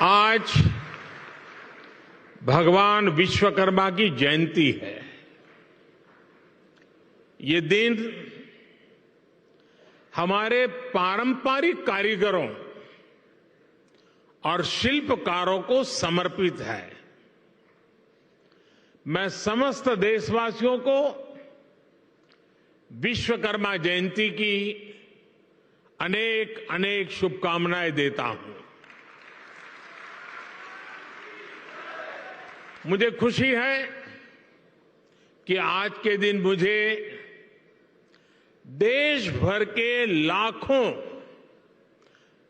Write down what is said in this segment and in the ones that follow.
आज भगवान विश्वकर्मा की जयंती है। ये दिन हमारे पारंपरिक कारीगरों और शिल्पकारों को समर्पित है। मैं समस्त देशवासियों को विश्वकर्मा जयंती की अनेक अनेक शुभकामनाएं देता हूं। मुझे खुशी है कि आज के दिन मुझे देश भर के लाखों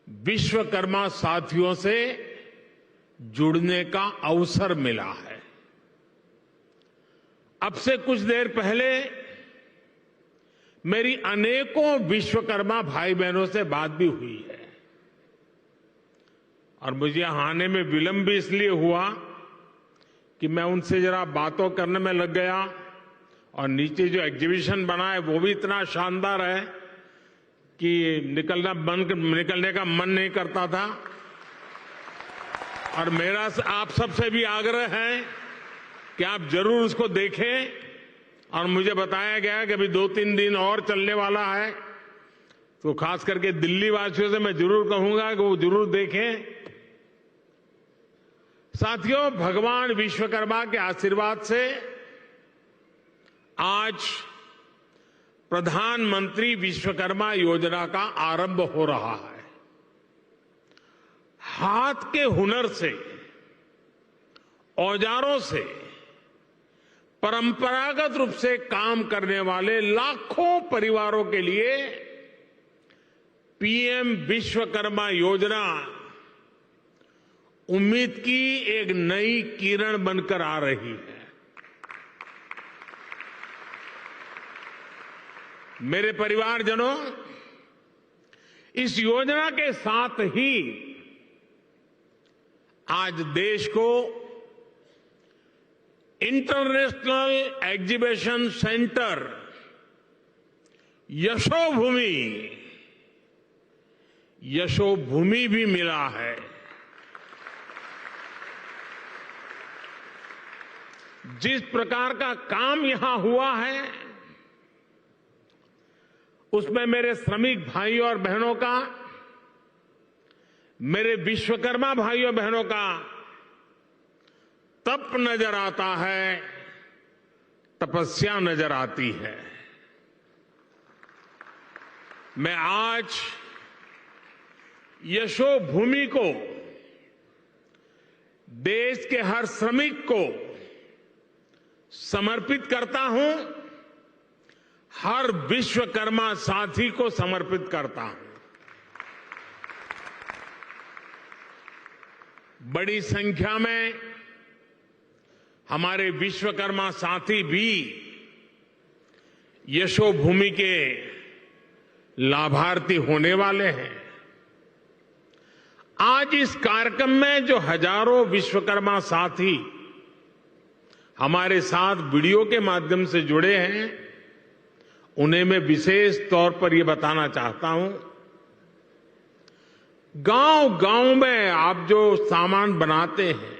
विश्वकर्मा साथियों से जुड़ने का अवसर मिला है। अब से कुछ देर पहले मेरी अनेकों विश्वकर्मा भाई बहनों से बात भी हुई है और मुझे आने में विलंब भी इसलिए हुआ कि मैं उनसे जरा बातों करने में लग गया और नीचे जो एग्जीबिशन बना है वो भी इतना शानदार है कि निकलने का मन नहीं करता था। और मेरा आप सबसे भी आग्रह है कि आप जरूर उसको देखें और मुझे बताया गया कि अभी 2-3 दिन और चलने वाला है, तो खास करके दिल्ली वासियों से मैं जरूर कहूंगा कि वो जरूर देखें। साथियों, भगवान विश्वकर्मा के आशीर्वाद से आज प्रधानमंत्री विश्वकर्मा योजना का आरंभ हो रहा है। हाथ के हुनर से, औजारों से परंपरागत रूप से काम करने वाले लाखों परिवारों के लिए पीएम विश्वकर्मा योजना उम्मीद की एक नई किरण बनकर आ रही है। मेरे परिवारजनों, इस योजना के साथ ही आज देश को इंटरनेशनल एग्जीबिशन सेंटर यशोभूमि भी मिला है। जिस प्रकार का काम यहां हुआ है उसमें मेरे श्रमिक भाइयों और बहनों का, मेरे विश्वकर्मा भाइयों बहनों का तप नजर आता है, तपस्या नजर आती है। मैं आज यशोभूमि को, देश के हर श्रमिक को समर्पित करता हूं, हर विश्वकर्मा साथी को समर्पित करता हूं। बड़ी संख्या में हमारे विश्वकर्मा साथी भी यशोभूमि के लाभार्थी होने वाले हैं। आज इस कार्यक्रम में जो हजारों विश्वकर्मा साथी हमारे साथ वीडियो के माध्यम से जुड़े हैं, उन्हें मैं विशेष तौर पर यह बताना चाहता हूं, गांव-गांव में आप जो सामान बनाते हैं,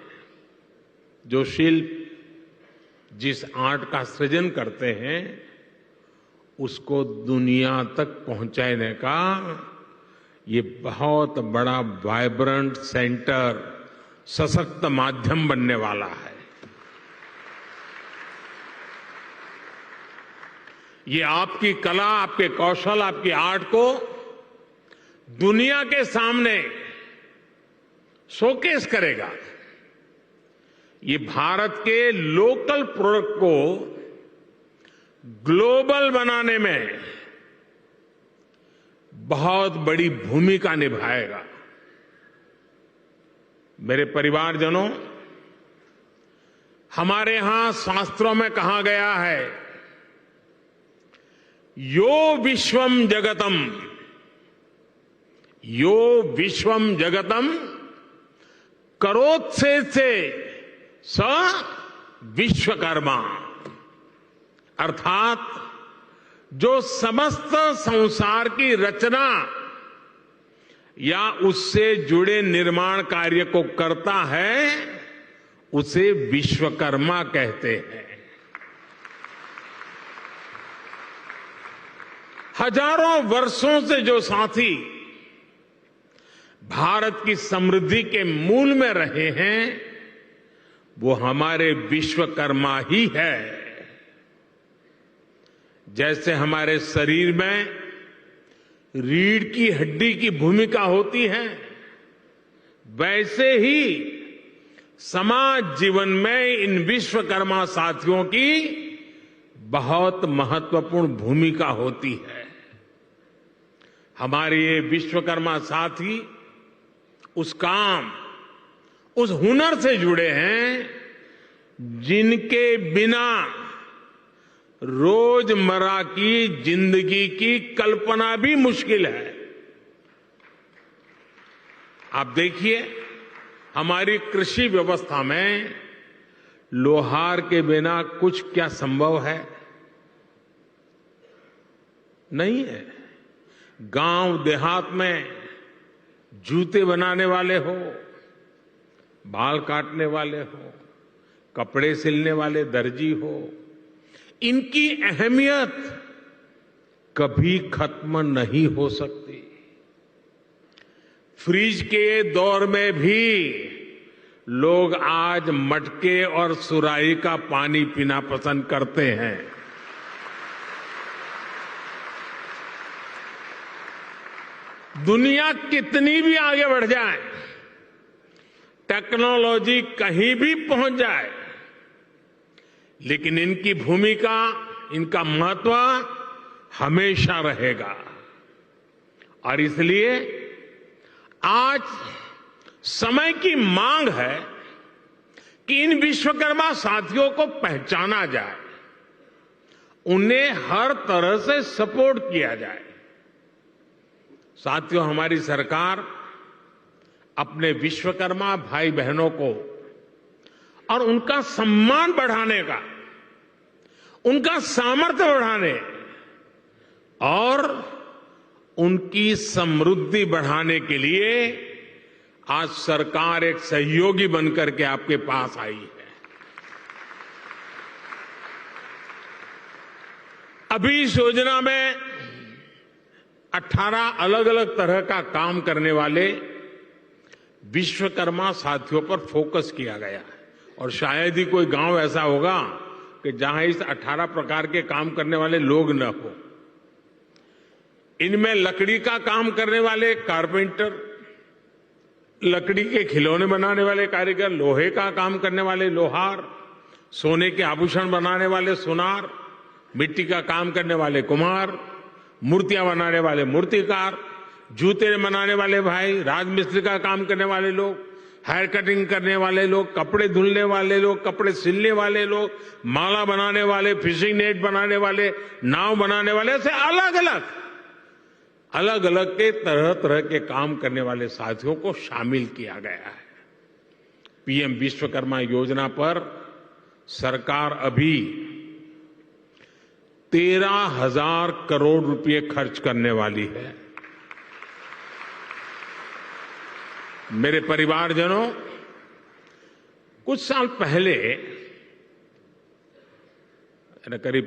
जो शिल्प, जिस आर्ट का सृजन करते हैं, उसको दुनिया तक पहुंचाने का ये बहुत बड़ा वाइब्रेंट सेंटर, सशक्त माध्यम बनने वाला है। ये आपकी कला, आपके कौशल, आपकी आर्ट को दुनिया के सामने शोकेस करेगा। ये भारत के लोकल प्रोडक्ट को ग्लोबल बनाने में बहुत बड़ी भूमिका निभाएगा। मेरे परिवारजनों, हमारे यहां शास्त्रों में कहा गया है, यो विश्वम जगतम करोत्से से स विश्वकर्मा, अर्थात जो समस्त संसार की रचना या उससे जुड़े निर्माण कार्य को करता है, उसे विश्वकर्मा कहते हैं। हजारों वर्षों से जो साथी भारत की समृद्धि के मूल में रहे हैं, वो हमारे विश्वकर्मा ही है। जैसे हमारे शरीर में रीढ़ की हड्डी की भूमिका होती है, वैसे ही समाज जीवन में इन विश्वकर्मा साथियों की बहुत महत्वपूर्ण भूमिका होती है। हमारे ये विश्वकर्मा साथी उस काम, उस हुनर से जुड़े हैं जिनके बिना रोजमर्रा की जिंदगी की कल्पना भी मुश्किल है। आप देखिए, हमारी कृषि व्यवस्था में लोहार के बिना कुछ क्या संभव है? नहीं है। गांव देहात में जूते बनाने वाले हो, बाल काटने वाले हो, कपड़े सिलने वाले दर्जी हो, इनकी अहमियत कभी खत्म नहीं हो सकती। फ्रिज के दौर में भी लोग आज मटके और सुराही का पानी पीना पसंद करते हैं। दुनिया कितनी भी आगे बढ़ जाए, टेक्नोलॉजी कहीं भी पहुंच जाए, लेकिन इनकी भूमिका, इनका महत्व हमेशा रहेगा। और इसलिए आज समय की मांग है कि इन विश्वकर्मा साथियों को पहचाना जाए, उन्हें हर तरह से सपोर्ट किया जाए। साथियों, हमारी सरकार अपने विश्वकर्मा भाई बहनों को और उनका सम्मान बढ़ाने का, उनका सामर्थ्य बढ़ाने और उनकी समृद्धि बढ़ाने के लिए आज सरकार एक सहयोगी बनकर के आपके पास आई है। अभी इस योजना में 18 अलग अलग तरह का काम करने वाले विश्वकर्मा साथियों पर फोकस किया गया है। और शायद ही कोई गांव ऐसा होगा कि जहां इस 18 प्रकार के काम करने वाले लोग न हो। इनमें लकड़ी का काम करने वाले कारपेंटर, लकड़ी के खिलौने बनाने वाले कारीगर, लोहे का काम करने वाले लोहार, सोने के आभूषण बनाने वाले सुनार, मिट्टी का काम करने वाले कुम्हार, मूर्तियां बनाने वाले मूर्तिकार, जूते बनाने वाले भाई, राजमिस्त्री का काम करने वाले लोग, हेयर कटिंग करने वाले लोग, कपड़े धुलने वाले लोग, कपड़े सिलने वाले लोग, माला बनाने वाले, फिशिंग नेट बनाने वाले, नाव बनाने वाले, ऐसे अलग अलग के तरह तरह के काम करने वाले साथियों को शामिल किया गया है। पीएम विश्वकर्मा योजना पर सरकार अभी 13,000 करोड़ रुपए खर्च करने वाली है। मेरे परिवारजनों, कुछ साल पहले, करीब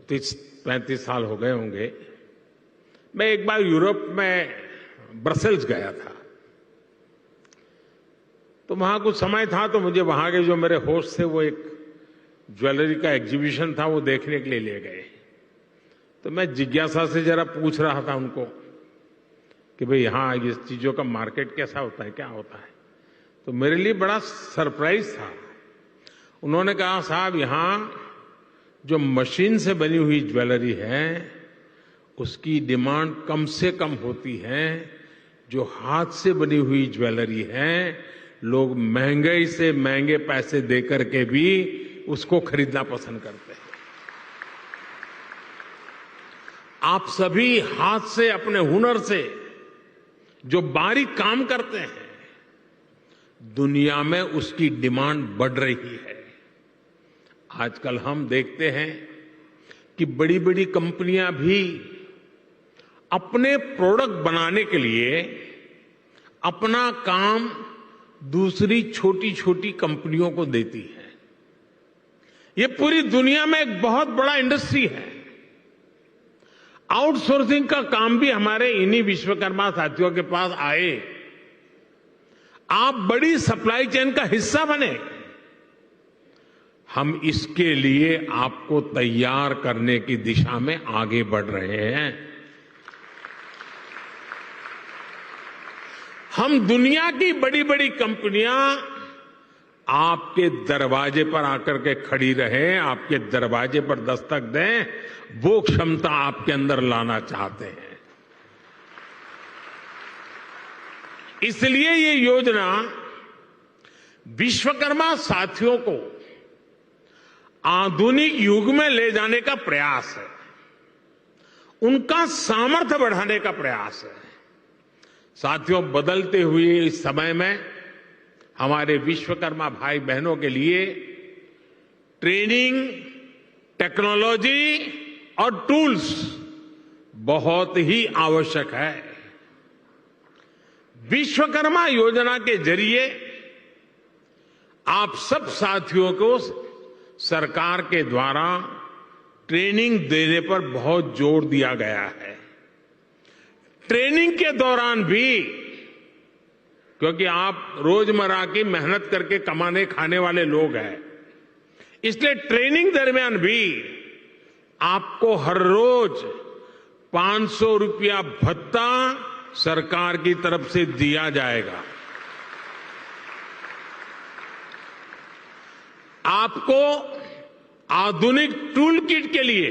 30-35 साल हो गए होंगे, मैं एक बार यूरोप में ब्रसेल्स गया था। तो वहां कुछ समय था, तो मुझे वहां के जो मेरे होस्ट थे वो एक ज्वेलरी का एग्जीबिशन था, वो देखने के लिए ले गए। तो मैं जिज्ञासा से जरा पूछ रहा था उनको कि भाई यहाँ ये चीजों का मार्केट कैसा होता है, क्या होता है। तो मेरे लिए बड़ा सरप्राइज था। उन्होंने कहा, साहब यहाँ जो मशीन से बनी हुई ज्वेलरी है उसकी डिमांड कम से कम होती है, जो हाथ से बनी हुई ज्वेलरी है लोग महंगे से महंगे पैसे देकर के भी उसको खरीदना पसंद करते हैं। आप सभी हाथ से, अपने हुनर से जो बारीक काम करते हैं, दुनिया में उसकी डिमांड बढ़ रही है। आजकल हम देखते हैं कि बड़ी बड़ी कंपनियां भी अपने प्रोडक्ट बनाने के लिए अपना काम दूसरी छोटी छोटी कंपनियों को देती है। ये पूरी दुनिया में एक बहुत बड़ा इंडस्ट्री है। आउटसोर्सिंग का काम भी हमारे इन्हीं विश्वकर्मा साथियों के पास आए। आप बड़ी सप्लाई चेन का हिस्सा बने। हम इसके लिए आपको तैयार करने की दिशा में आगे बढ़ रहे हैं। हम दुनिया की बड़ी बड़ी कंपनियां आपके दरवाजे पर आकर के खड़ी रहें, आपके दरवाजे पर दस्तक दें, वो क्षमता आपके अंदर लाना चाहते हैं। इसलिए ये योजना विश्वकर्मा साथियों को आधुनिक युग में ले जाने का प्रयास है, उनका सामर्थ्य बढ़ाने का प्रयास है। साथियों, बदलते हुए इस समय में हमारे विश्वकर्मा भाई बहनों के लिए ट्रेनिंग, टेक्नोलॉजी और टूल्स बहुत ही आवश्यक है। विश्वकर्मा योजना के जरिए आप सब साथियों को सरकार के द्वारा ट्रेनिंग देने पर बहुत जोर दिया गया है। ट्रेनिंग के दौरान भी, क्योंकि आप रोजमर्रा की मेहनत करके कमाने खाने वाले लोग हैं, इसलिए ट्रेनिंग दरमियान भी आपको हर रोज 500 रुपया भत्ता सरकार की तरफ से दिया जाएगा। आपको आधुनिक टूल किट के लिए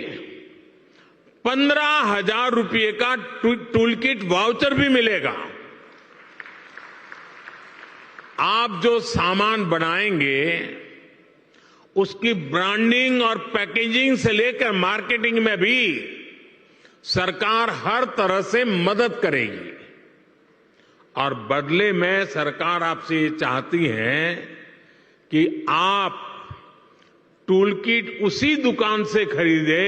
15,000 रुपये का टूल किट वाउचर भी मिलेगा। आप जो सामान बनाएंगे उसकी ब्रांडिंग और पैकेजिंग से लेकर मार्केटिंग में भी सरकार हर तरह से मदद करेगी। और बदले में सरकार आपसे ये चाहती है कि आप टूल किट उसी दुकान से खरीदे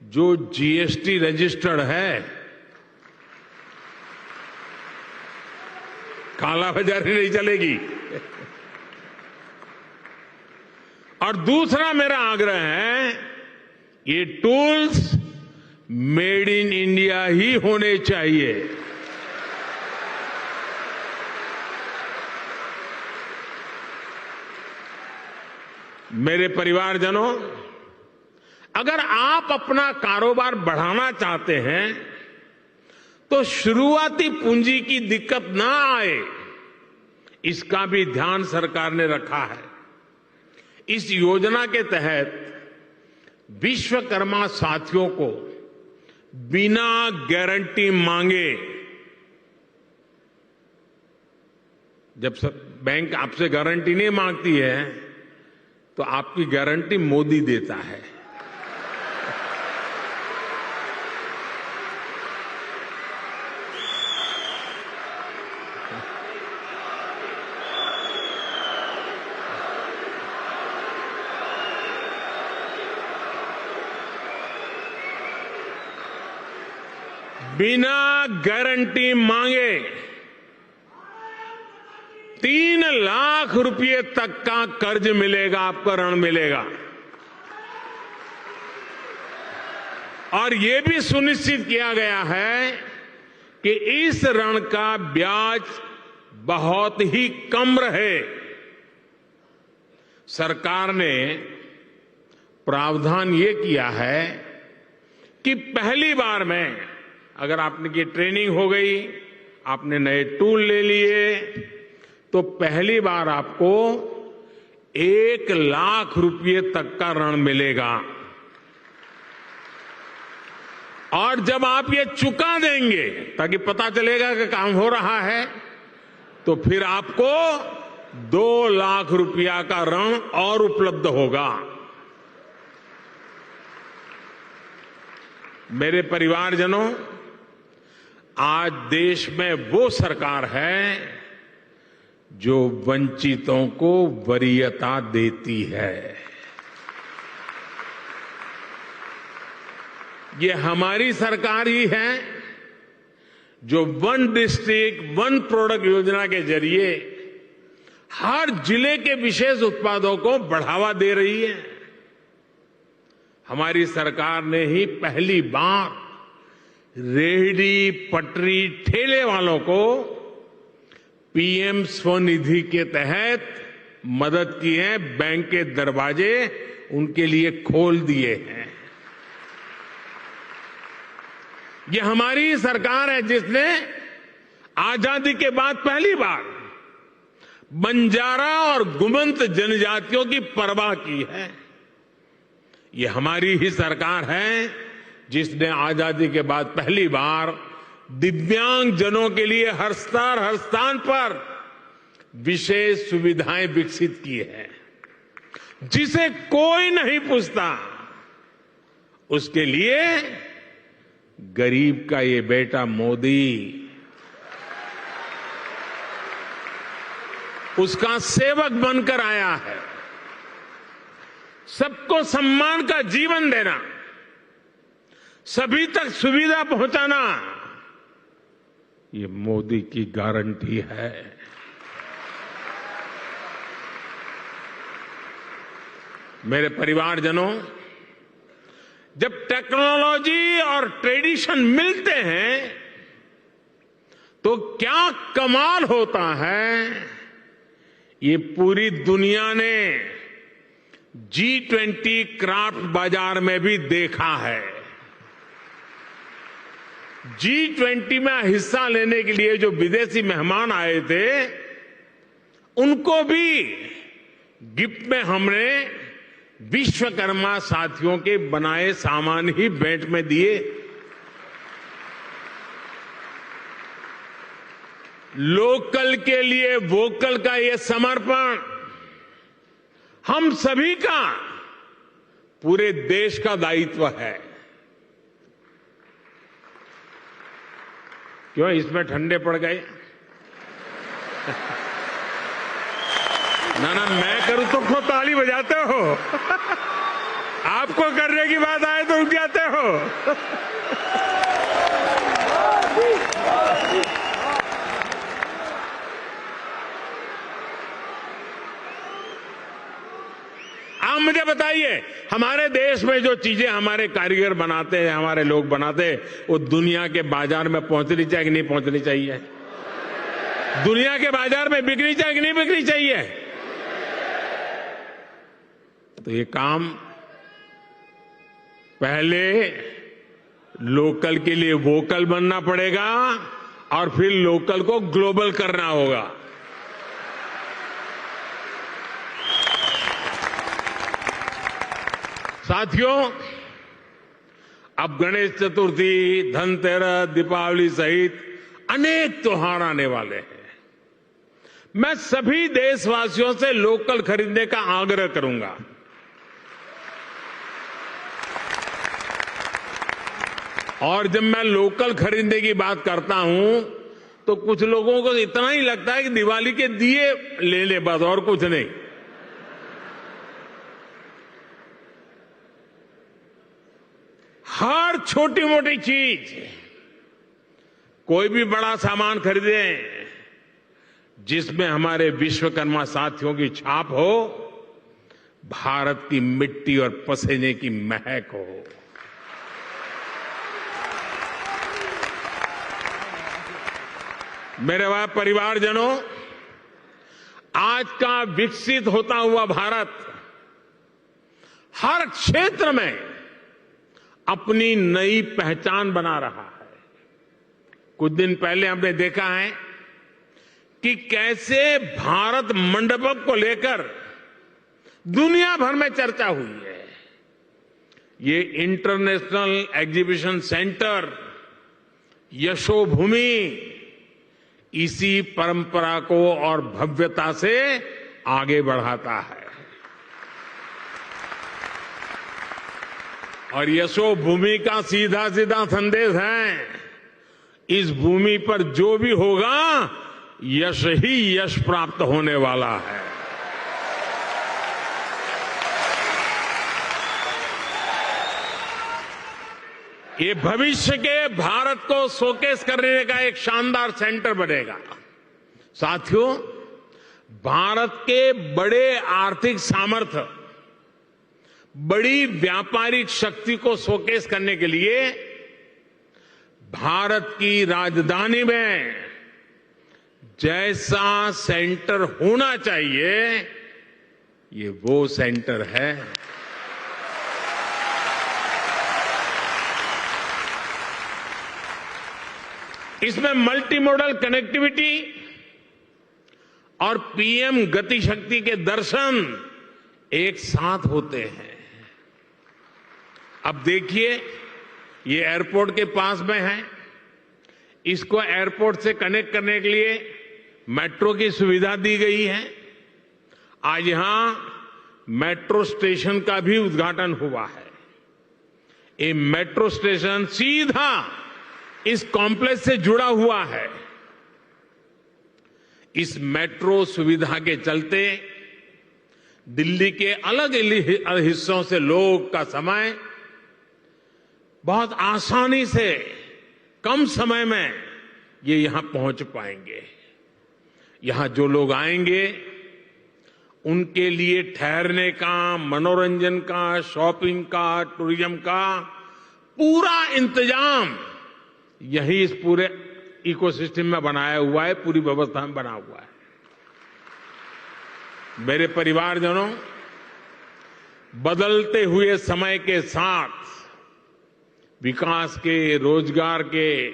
जो जीएसटी रजिस्टर्ड है। कालाबाजारी नहीं चलेगी। और दूसरा मेरा आग्रह है, ये टूल्स मेड इन इंडिया ही होने चाहिए। मेरे परिवारजनों, अगर आप अपना कारोबार बढ़ाना चाहते हैं तो शुरुआती पूंजी की दिक्कत ना आए, इसका भी ध्यान सरकार ने रखा है। इस योजना के तहत विश्वकर्मा साथियों को बिना गारंटी मांगे, जब बैंक आपसे गारंटी नहीं मांगती है तो आपकी गारंटी मोदी देता है। बिना गारंटी मांगे 3 लाख रुपए तक का कर्ज मिलेगा, आपको ऋण मिलेगा। और यह भी सुनिश्चित किया गया है कि इस ऋण का ब्याज बहुत ही कम रहे। सरकार ने प्रावधान ये किया है कि पहली बार में अगर आपने की ट्रेनिंग हो गई, आपने नए टूल ले लिए, तो पहली बार आपको 1 लाख रुपए तक का ऋण मिलेगा। और जब आप ये चुका देंगे, ताकि पता चलेगा कि काम हो रहा है, तो फिर आपको 2 लाख रुपया का ऋण और उपलब्ध होगा। मेरे परिवारजनों, आज देश में वो सरकार है जो वंचितों को वरीयता देती है। ये हमारी सरकार ही है जो वन डिस्ट्रिक्ट वन प्रोडक्ट योजना के जरिए हर जिले के विशेष उत्पादों को बढ़ावा दे रही है। हमारी सरकार ने ही पहली बार रेहड़ी पटरी ठेले वालों को पीएम स्वनिधि के तहत मदद की है। बैंक के दरवाजे उनके लिए खोल दिए हैं। ये हमारी सरकार है जिसने आजादी के बाद पहली बार बंजारा और गुमंत जनजातियों की परवाह की है। ये हमारी ही सरकार है जिसने आजादी के बाद पहली बार दिव्यांग जनों के लिए हर स्थान पर विशेष सुविधाएं विकसित की है। जिसे कोई नहीं पूछता उसके लिए गरीब का ये बेटा मोदी उसका सेवक बनकर आया है। सबको सम्मान का जीवन देना, सभी तक सुविधा पहुंचाना, ये मोदी की गारंटी है। मेरे परिवारजनों, जब टेक्नोलॉजी और ट्रेडिशन मिलते हैं तो क्या कमाल होता है, ये पूरी दुनिया ने G20 क्राफ्ट बाजार में भी देखा है। G20 में हिस्सा लेने के लिए जो विदेशी मेहमान आए थे, उनको भी गिफ्ट में हमने विश्वकर्मा साथियों के बनाए सामान ही भेंट में दिए। लोकल के लिए वोकल का ये समर्पण हम सभी का, पूरे देश का दायित्व है। क्यों इसमें ठंडे पड़ गए? ना मैं करूं तो ताली बजाते हो, आपको करने की बात आए तो उठ जाते हो। आप मुझे बताइए, हमारे देश में जो चीजें हमारे कारीगर बनाते हैं, हमारे लोग बनाते हैं, वो दुनिया के बाजार में पहुंचनी चाहिए कि नहीं पहुंचनी चाहिए? दुनिया के बाजार में बिकनी चाहिए कि नहीं बिकनी चाहिए? तो ये काम पहले लोकल के लिए वोकल बनना पड़ेगा और फिर लोकल को ग्लोबल करना होगा। साथियों, अब गणेश चतुर्थी, धनतेरस, दीपावली सहित अनेक त्योहार आने वाले हैं। मैं सभी देशवासियों से लोकल खरीदने का आग्रह करूंगा। और जब मैं लोकल खरीदने की बात करता हूं तो कुछ लोगों को इतना ही लगता है कि दिवाली के दिए ले ले, बस और कुछ नहीं। हर छोटी मोटी चीज, कोई भी बड़ा सामान खरीदे जिसमें हमारे विश्वकर्मा साथियों की छाप हो, भारत की मिट्टी और पसीने की महक हो। मेरे परिवारजनों, आज का विकसित होता हुआ भारत हर क्षेत्र में अपनी नई पहचान बना रहा है। कुछ दिन पहले हमने देखा है कि कैसे भारत मंडपम को लेकर दुनिया भर में चर्चा हुई है। ये इंटरनेशनल एग्जीबिशन सेंटर यशोभूमि इसी परंपरा को और भव्यता से आगे बढ़ाता है। और यशोभूमि का सीधा सीधा संदेश है, इस भूमि पर जो भी होगा यश ही यश प्राप्त होने वाला है। ये भविष्य के भारत को शोकेस करने का एक शानदार सेंटर बनेगा। साथियों, भारत के बड़े आर्थिक सामर्थ्य, बड़ी व्यापारिक शक्ति को शोकेस करने के लिए भारत की राजधानी में जैसा सेंटर होना चाहिए, ये वो सेंटर है। इसमें मल्टी मॉडल कनेक्टिविटी और पीएम गति शक्ति के दर्शन एक साथ होते हैं। अब देखिए, ये एयरपोर्ट के पास में है। इसको एयरपोर्ट से कनेक्ट करने के लिए मेट्रो की सुविधा दी गई है। आज यहां मेट्रो स्टेशन का भी उद्घाटन हुआ है। ये मेट्रो स्टेशन सीधा इस कॉम्प्लेक्स से जुड़ा हुआ है। इस मेट्रो सुविधा के चलते दिल्ली के अलग अलग हिस्सों से लोग का समय बहुत आसानी से कम समय में ये यहां पहुंच पाएंगे। यहां जो लोग आएंगे उनके लिए ठहरने का, मनोरंजन का, शॉपिंग का, टूरिज्म का पूरा इंतजाम यही इस पूरे इकोसिस्टम में बनाया हुआ है, पूरी व्यवस्था में बना हुआ है। मेरे परिवारजनों, बदलते हुए समय के साथ विकास के, रोजगार के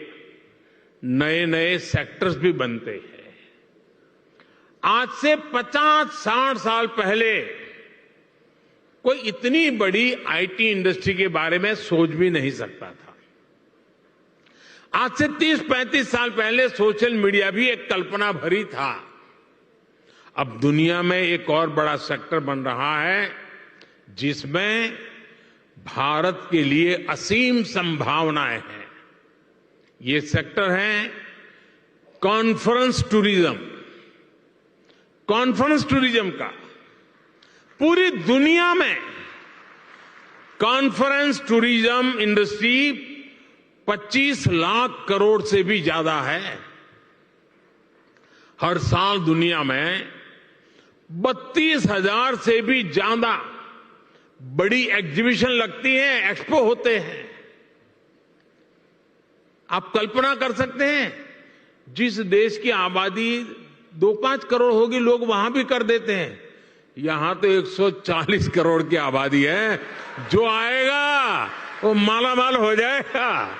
नए नए सेक्टर्स भी बनते हैं। आज से 50-60 साल पहले कोई इतनी बड़ी आईटी इंडस्ट्री के बारे में सोच भी नहीं सकता था। आज से 30-35 साल पहले सोशल मीडिया भी एक कल्पना भरी था। अब दुनिया में एक और बड़ा सेक्टर बन रहा है जिसमें भारत के लिए असीम संभावनाएं हैं। ये सेक्टर है कॉन्फ्रेंस टूरिज्म। कॉन्फ्रेंस टूरिज्म का पूरी दुनिया में conference tourism industry 25 lakh crore से भी ज्यादा है। हर साल दुनिया में 32,000 से भी ज्यादा बड़ी एग्जीबिशन लगती हैं, एक्सपो होते हैं। आप कल्पना कर सकते हैं, जिस देश की आबादी 2-5 करोड़ होगी, लोग वहां भी कर देते हैं। यहां तो 140 करोड़ की आबादी है। जो आएगा वो मालामाल हो जाएगा।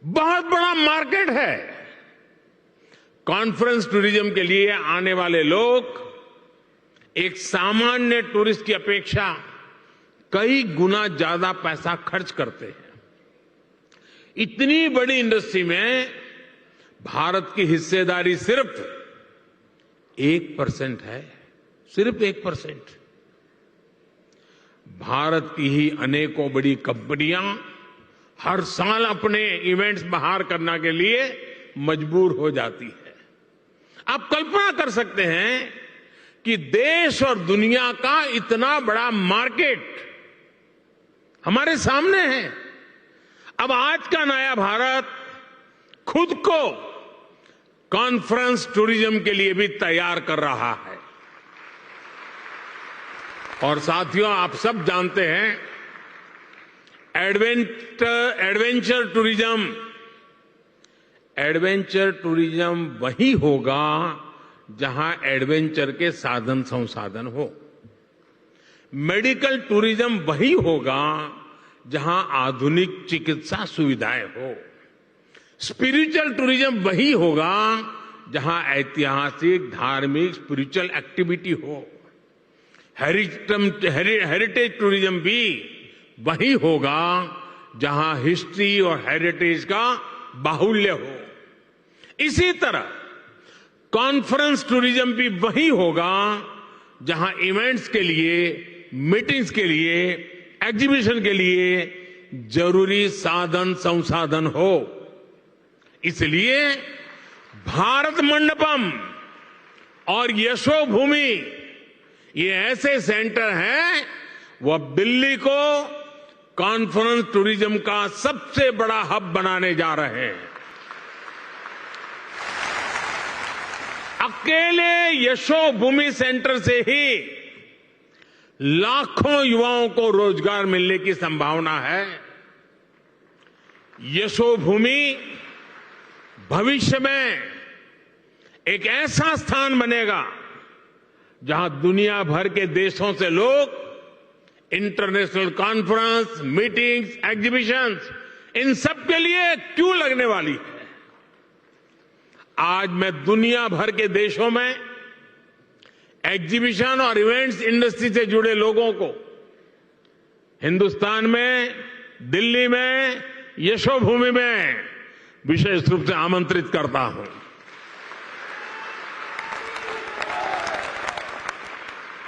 बहुत बड़ा मार्केट है। कॉन्फ्रेंस टूरिज्म के लिए आने वाले लोग एक सामान्य टूरिस्ट की अपेक्षा कई गुना ज्यादा पैसा खर्च करते हैं। इतनी बड़ी इंडस्ट्री में भारत की हिस्सेदारी सिर्फ 1% है। सिर्फ 1%। भारत की ही अनेकों बड़ी कंपनियां हर साल अपने इवेंट्स बाहर करने के लिए मजबूर हो जाती है। आप कल्पना कर सकते हैं कि देश और दुनिया का इतना बड़ा मार्केट हमारे सामने है। अब आज का नया भारत खुद को कॉन्फ्रेंस टूरिज्म के लिए भी तैयार कर रहा है। और साथियों, आप सब जानते हैं, एडवेंचर टूरिज्म वही होगा जहां एडवेंचर के साधन संसाधन हो। मेडिकल टूरिज्म वही होगा जहां आधुनिक चिकित्सा सुविधाएं हो। स्पिरिचुअल टूरिज्म वही होगा जहां ऐतिहासिक, धार्मिक, स्पिरिचुअल एक्टिविटी हो। हेरिटेज टूरिज्म भी वही होगा जहां हिस्ट्री और हेरिटेज का बाहुल्य हो। इसी तरह कॉन्फ्रेंस टूरिज्म भी वही होगा जहां इवेंट्स के लिए, मीटिंग्स के लिए, एग्जीबिशन के लिए जरूरी साधन संसाधन हो। इसलिए भारत मंडपम और यशोभूमि ये ऐसे सेंटर हैं वो अब दिल्ली को कॉन्फ्रेंस टूरिज्म का सबसे बड़ा हब बनाने जा रहे हैं। अकेले यशोभूमि सेंटर से ही लाखों युवाओं को रोजगार मिलने की संभावना है। यशोभूमि भविष्य में एक ऐसा स्थान बनेगा जहां दुनिया भर के देशों से लोग इंटरनेशनल कॉन्फ्रेंस, मीटिंग्स, एग्जीबिशंस, इन सब के लिए क्यों लगने वाली है। आज मैं दुनिया भर के देशों में एग्जीबिशन और इवेंट्स इंडस्ट्री से जुड़े लोगों को हिंदुस्तान में, दिल्ली में, यशोभूमि में विशेष रूप से आमंत्रित करता हूं।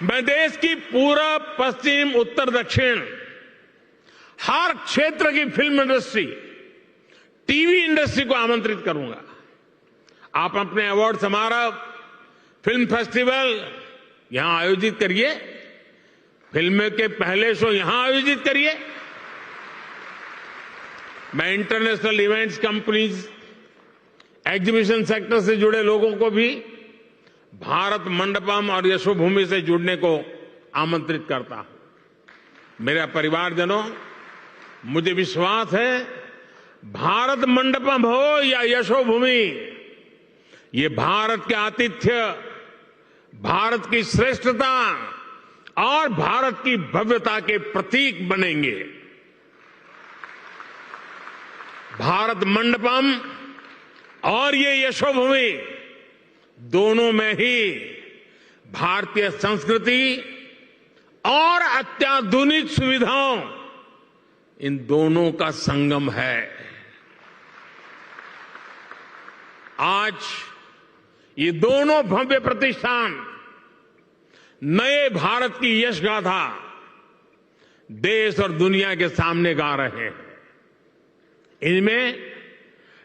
मैं देश की पूरब, पश्चिम, उत्तर, दक्षिण हर क्षेत्र की फिल्म इंडस्ट्री, टीवी इंडस्ट्री को आमंत्रित करूंगा। आप अपने अवार्ड समारोह, फिल्म फेस्टिवल यहां आयोजित करिए, फिल्म के पहले शो यहां आयोजित करिए। मैं international events companies, exhibition sector से जुड़े लोगों को भी भारत मंडपम और यशोभूमि से जुड़ने को आमंत्रित करता हूं। मेरा परिवारजनों, मुझे विश्वास है भारत मंडपम हो या यशोभूमि, ये भारत के आतिथ्य, भारत की श्रेष्ठता और भारत की भव्यता के प्रतीक बनेंगे। भारत मंडपम और ये यशोभूमि दोनों में ही भारतीय संस्कृति और अत्याधुनिक सुविधाओं, इन दोनों का संगम है। आज ये दोनों भव्य प्रतिष्ठान नए भारत की यश गाथा देश और दुनिया के सामने गा रहे हैं। इनमें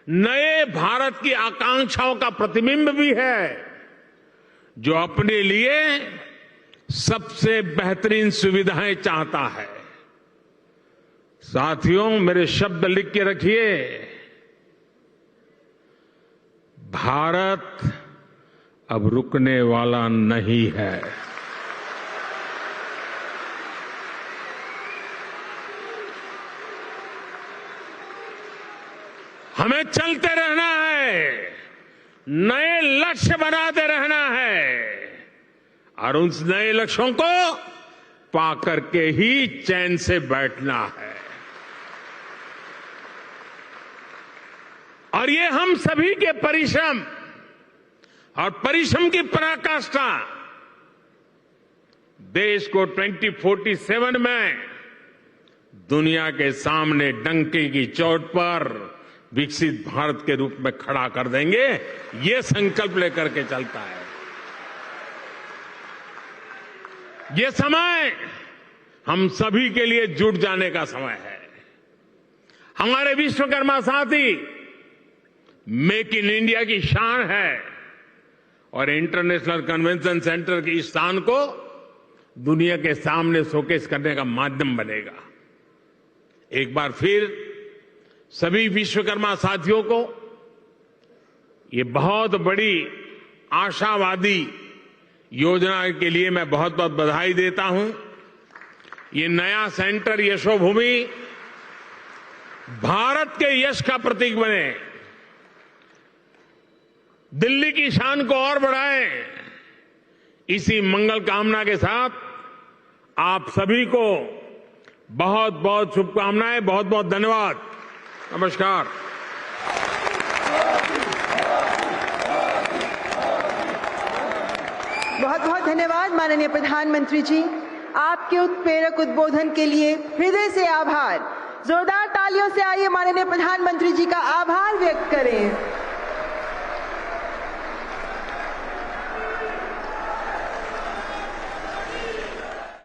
नए भारत की आकांक्षाओं का प्रतिबिंब भी है, जो अपने लिए सबसे बेहतरीन सुविधाएं चाहता है। साथियों, मेरे शब्द लिख के रखिए। भारत अब रुकने वाला नहीं है। हमें चलते रहना है, नए लक्ष्य बनाते रहना है और उन नए लक्ष्यों को पाकर के ही चैन से बैठना है। और ये हम सभी के परिश्रम और परिश्रम की पराकाष्ठा देश को 2047 में दुनिया के सामने डंके की चोट पर विकसित भारत के रूप में खड़ा कर देंगे। ये संकल्प लेकर के चलता है। ये समय हम सभी के लिए जुट जाने का समय है। हमारे विश्वकर्मा साथी मेक इन इंडिया की शान है और इंटरनेशनल कन्वेंशन सेंटर की इस शान को दुनिया के सामने शोकेस करने का माध्यम बनेगा। एक बार फिर सभी विश्वकर्मा साथियों को ये बहुत बड़ी आशावादी योजना के लिए मैं बहुत बहुत बधाई देता हूं। ये नया सेंटर यशोभूमि भारत के यश का प्रतीक बने, दिल्ली की शान को और बढ़ाए। इसी मंगल कामना के साथ आप सभी को बहुत बहुत शुभकामनाएं, बहुत बहुत धन्यवाद। नमस्कार। बहुत बहुत धन्यवाद माननीय प्रधानमंत्री जी। आपके उत्प्रेरक उद्बोधन के लिए हृदय से आभार। जोरदार तालियों से आइए माननीय प्रधानमंत्री जी का आभार व्यक्त करें।